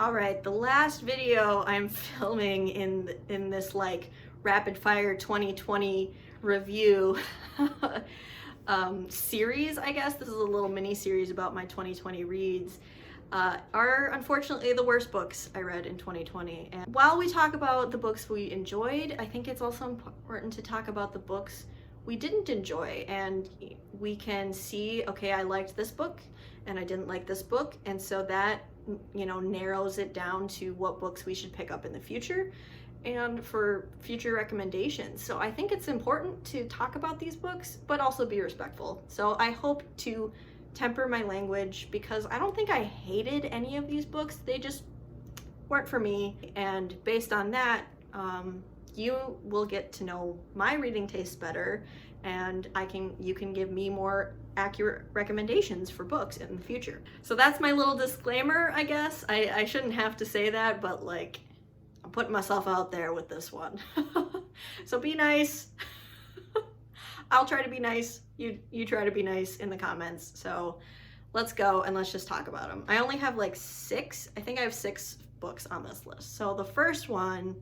All right, the last video I'm filming in this like rapid fire 2020 review series, I guess. This is a little mini series about my 2020 reads. Are unfortunately the worst books I read in 2020. And while we talk about the books we enjoyed, I think it's also important to talk about the books we didn't enjoy, and we can see, okay, I liked this book and I didn't like this book, and so that, you know, narrows it down to what books we should pick up in the future and for future recommendations. So I think it's important to talk about these books, but also be respectful. So I hope to temper my language, because I don't think I hated any of these books. They just weren't for me. And based on that, you will get to know my reading tastes better, and you can give me more accurate recommendations for books in the future. So that's my little disclaimer, I guess. I shouldn't have to say that, but like, I'm putting myself out there with this one. So be nice. I'll try to be nice. You try to be nice in the comments. So let's go and let's just talk about them. I only have like six. I think I have 6 books on this list. So the first one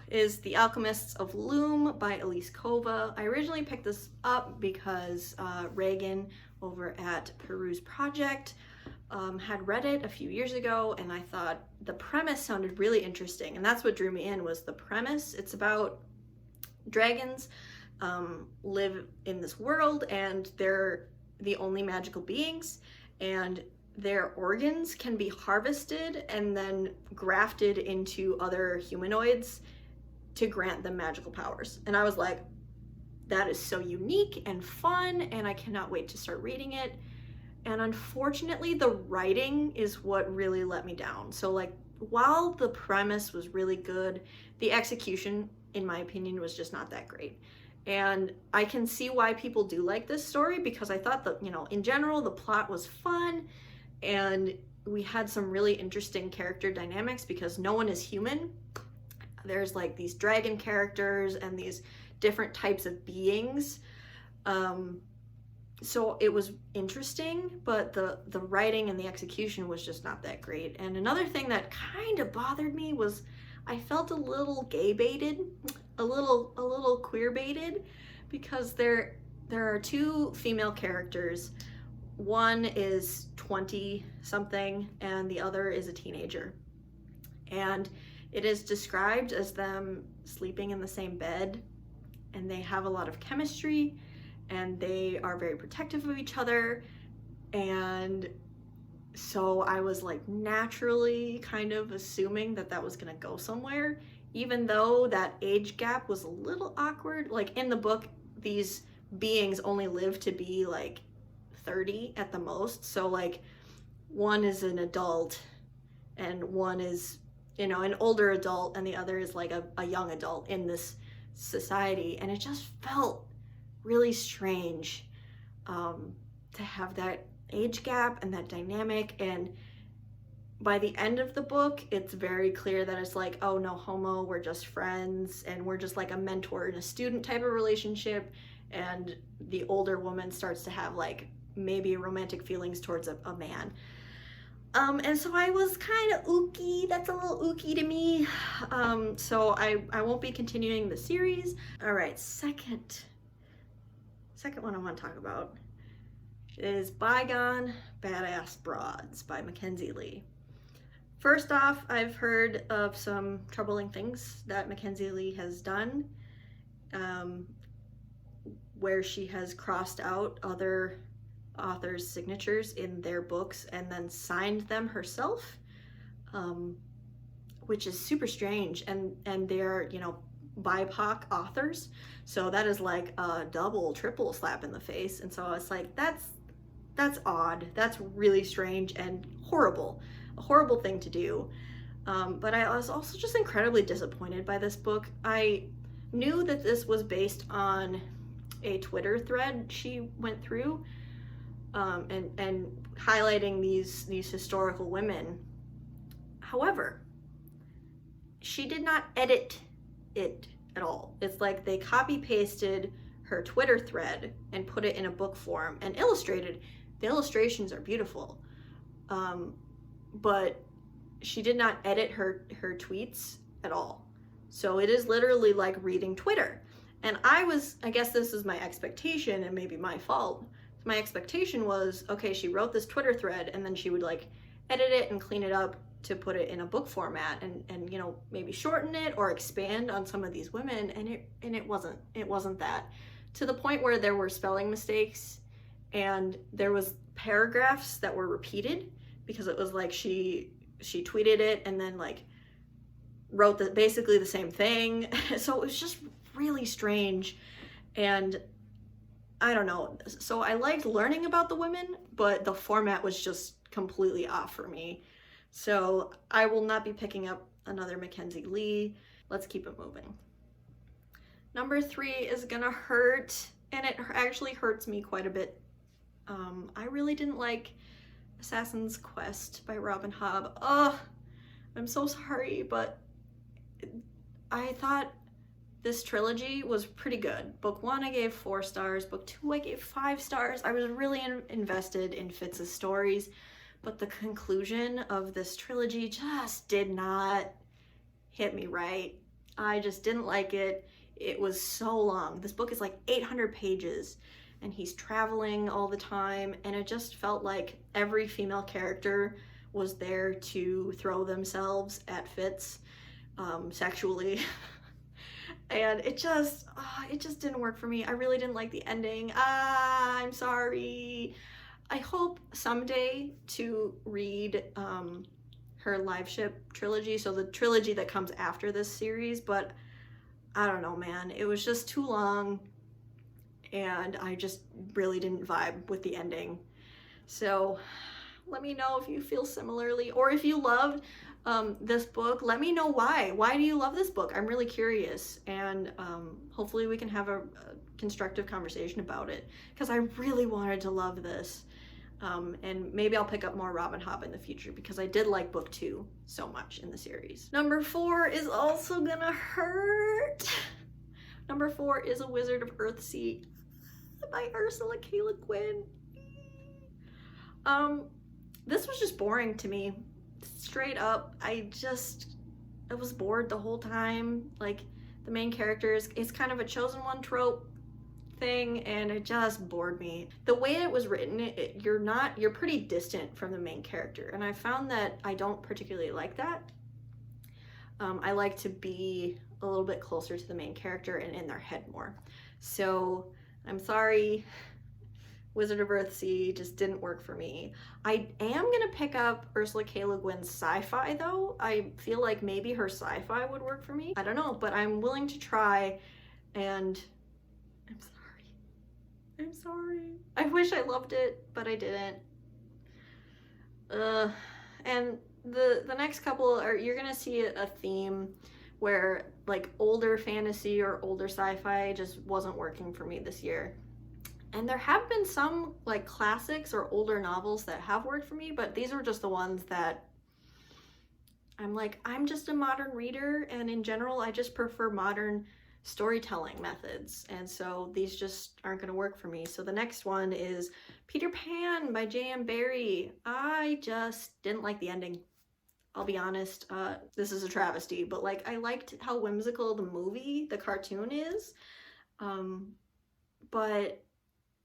is The Alchemists of Loom by Elise Kova. I originally picked this up because Reagan over at Peruse Project had read it a few years ago, and I thought the premise sounded really interesting, and that's what drew me in, was the premise. It's about dragons live in this world, and they're the only magical beings, and their organs can be harvested and then grafted into other humanoids to grant them magical powers. And I was like, that is so unique and fun, and I cannot wait to start reading it. And unfortunately, the writing is what really let me down. So like, while the premise was really good, the execution, in my opinion, was just not that great. And I can see why people do like this story, because I thought that, you know, in general, the plot was fun, and we had some really interesting character dynamics because no one is human. There's like these dragon characters and these different types of beings. So it was interesting, but the writing and the execution was just not that great. And another thing that kind of bothered me was I felt a little gay baited, a little queer baited, because there are 2 female characters. One is 20 something and the other is a teenager. And it is described as them sleeping in the same bed, and they have a lot of chemistry, and they are very protective of each other. And so I was like naturally kind of assuming that that was gonna go somewhere, even though that age gap was a little awkward. Like in the book, these beings only live to be like 30 at the most. So like, one is an adult and one is, you know, an older adult, and the other is like a young adult in this society. And it just felt really strange to have that age gap and that dynamic. And by the end of the book, it's very clear that it's like, oh, no homo, we're just friends, and we're just like a mentor and a student type of relationship. And the older woman starts to have like maybe romantic feelings towards a man. And so I was kind of ooky. That's a little ooky to me. So I won't be continuing the series. All right, second one I want to talk about is Bygone, Badass Broads by Mackenzie Lee. First off, I've heard of some troubling things that Mackenzie Lee has done, where she has crossed out other authors' signatures in their books and then signed them herself, which is super strange. And they're, you know, BIPOC authors, so that is like a double, triple slap in the face. And so it's like, that's odd. That's really strange and horrible, a horrible thing to do. But I was also just incredibly disappointed by this book. I knew that this was based on a Twitter thread she went through, and highlighting these historical women. However, she did not edit it at all. It's like they copy pasted her Twitter thread and put it in a book form and illustrated. The illustrations are beautiful, but she did not edit her tweets at all. So it is literally like reading Twitter. And I guess this is my expectation and maybe my fault. My expectation was, okay, she wrote this Twitter thread and then she would like edit it and clean it up to put it in a book format and you know, maybe shorten it or expand on some of these women, and it wasn't that. To the point where there were spelling mistakes and there was paragraphs that were repeated because it was like she tweeted it and then like wrote basically the same thing. So it was just really strange, and I don't know. So I liked learning about the women, but the format was just completely off for me. So I will not be picking up another Mackenzie Lee. Let's keep it moving. Number 3 is gonna hurt, and it actually hurts me quite a bit. I really didn't like Assassin's Quest by Robin Hobb. Ugh, I'm so sorry, but I thought this trilogy was pretty good. Book 1 I gave 4 stars, book 2 I gave 5 stars. I was really invested in Fitz's stories, but the conclusion of this trilogy just did not hit me right. I just didn't like it. It was so long. This book is like 800 pages and he's traveling all the time, and it just felt like every female character was there to throw themselves at Fitz sexually. And it just didn't work for me. I really didn't like the ending. I'm sorry. I hope someday to read her Live Ship trilogy, so the trilogy that comes after this series, but I don't know, man. It was just too long, and I just really didn't vibe with the ending. So let me know if you feel similarly, or if you loved this book, let me know why. Why do you love this book? I'm really curious, and hopefully we can have a constructive conversation about it, because I really wanted to love this. And maybe I'll pick up more Robin Hobb in the future, because I did like book 2 so much in the series. Number 4 is also gonna hurt. Number 4 is A Wizard of Earthsea by Ursula K. Le Guin. This was just boring to me. Straight up, I was bored the whole time. Like, the main character is kind of a chosen one trope thing, and it just bored me. The way it was written, you're pretty distant from the main character, and I found that I don't particularly like that. I like to be a little bit closer to the main character and in their head more. So I'm sorry, Wizard of Earthsea just didn't work for me. I am gonna pick up Ursula K. Le Guin's sci-fi though. I feel like maybe her sci-fi would work for me. I don't know, but I'm willing to try, and I'm sorry. I'm sorry. I wish I loved it, but I didn't. And the next couple you're gonna see a theme where like older fantasy or older sci-fi just wasn't working for me this year. And there have been some like classics or older novels that have worked for me, but these were just the ones that I'm like, I'm just a modern reader, and in general, I just prefer modern storytelling methods. And so these just aren't gonna work for me. So the next one is Peter Pan by J.M. Barrie. I just didn't like the ending. I'll be honest, this is a travesty, but like I liked how whimsical the cartoon is, but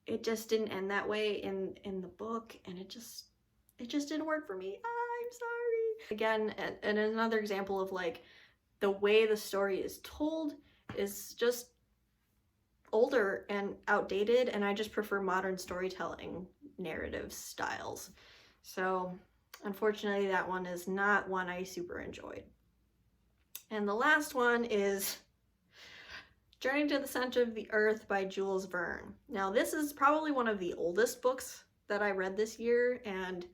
it just didn't end that way in the book, and it just didn't work for me. I'm sorry. Again, and another example of like the way the story is told is just older and outdated, and I just prefer modern storytelling narrative styles. So unfortunately, that one is not one I super enjoyed. And the last one is Journey to the Center of the Earth by Jules Verne. Now, this is probably one of the oldest books that I read this year, and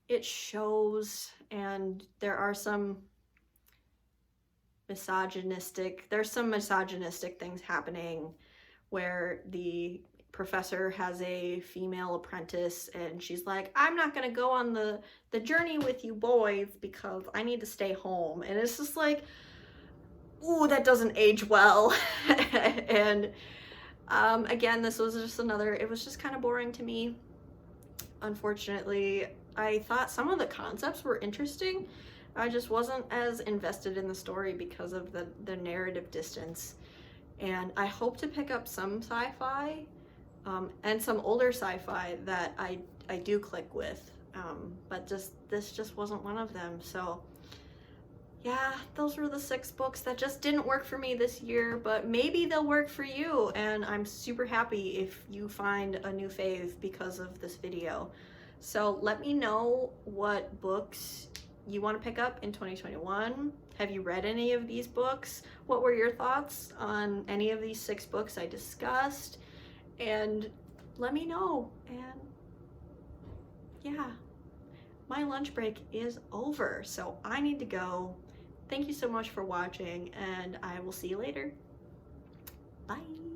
it shows, and there's some misogynistic things happening where the professor has a female apprentice, and she's like, I'm not gonna go on the journey with you boys because I need to stay home. And it's just like, ooh, that doesn't age well. And again, this was just it was just kind of boring to me. Unfortunately, I thought some of the concepts were interesting. I just wasn't as invested in the story because of the narrative distance. And I hope to pick up some sci-fi and some older sci-fi that I do click with. But this just wasn't one of them. So yeah, those were the 6 books that just didn't work for me this year, but maybe they'll work for you, and I'm super happy if you find a new fave because of this video. So let me know what books you want to pick up in 2021. Have you read any of these books? What were your thoughts on any of these 6 books I discussed? And let me know. And yeah, my lunch break is over, so I need to go. Thank you so much for watching, and I will see you later. Bye.